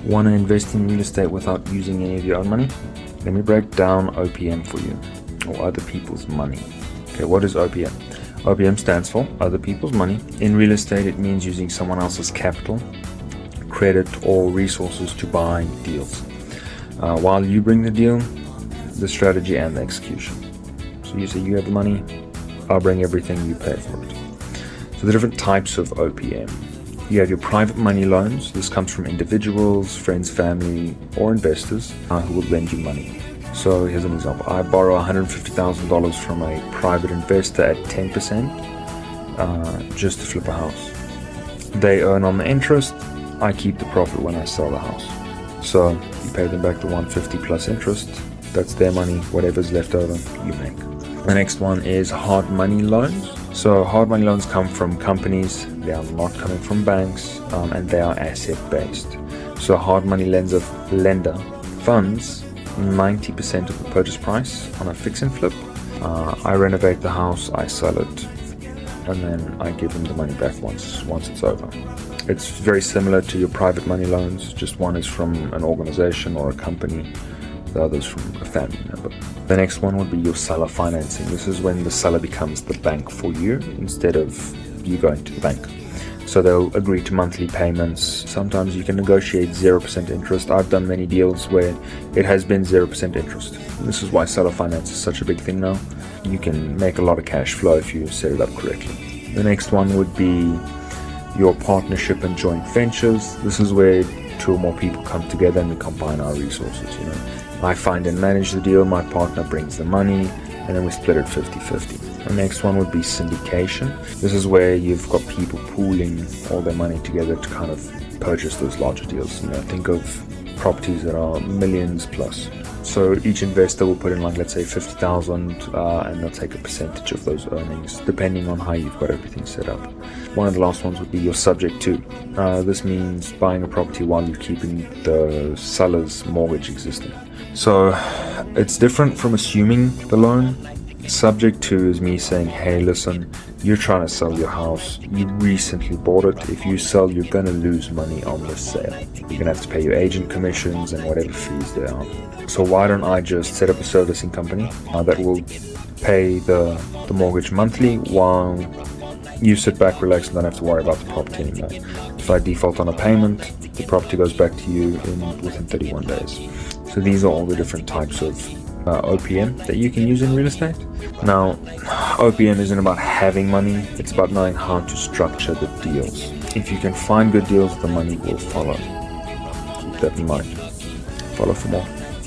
Want to invest in real estate without using any of your own money? Let me break down OPM for you, or other people's money. Okay, what is OPM? OPM stands for other people's money. In real estate, it means using someone else's capital, credit, or resources to buy deals. While you bring the deal, the strategy, and the execution. So you say you have the money, I'll bring everything, you pay for it. So the different types of OPM. You have your private money loans. This comes from individuals, friends, family, or investors who will lend you money. So here's an example. I borrow $150,000 from a private investor at 10% just to flip a house. They earn on the interest. I keep the profit when I sell the house. So you pay them back the 150 plus interest. That's their money. Whatever's left over, you make. The next one is hard money loans. So hard money loans come from companies. They are not coming from banks, and they are asset based. So hard money lender funds 90% of the purchase price on a fix and flip. I renovate the house, I sell it, and then I give them the money back once it's over. It's very similar to your private money loans, just one is from an organization or a company, the other is from a family member. The next one would be your seller financing. This is when the seller becomes the bank for you instead of you going to the bank. So they'll agree to monthly payments. Sometimes you can negotiate 0% interest. I've done many deals where it has been 0% interest. This is why seller finance is such a big thing now. You can make a lot of cash flow if you set it up correctly. The next one would be your partnership and joint ventures. This is where two or more people come together and we combine our resources. I find and manage the deal, my partner brings the money, and then we split it 50-50. The next one would be syndication. This is where you've got people pooling all their money together to kind of purchase those larger deals. Think of properties that are millions plus. So each investor will put in let's say 50,000 and they'll take a percentage of those earnings depending on how you've got everything set up. One of the last ones would be your subject to. This means buying a property while you're keeping the seller's mortgage existing. So it's different from assuming the loan. Subject to is me saying, hey, listen, you're trying to sell your house. You recently bought it. If you sell, you're going to lose money on this sale. You're going to have to pay your agent commissions and whatever fees there are. So why don't I just set up a servicing company that will pay the mortgage monthly while you sit back, relax, and don't have to worry about the property anymore. If I default on a payment, the property goes back to you within 31 days. So these are all the different types of OPM that you can use in real estate. Now, OPM isn't about having money, it's about knowing how to structure the deals. If you can find good deals, the money will follow. Keep that in mind. Follow for more.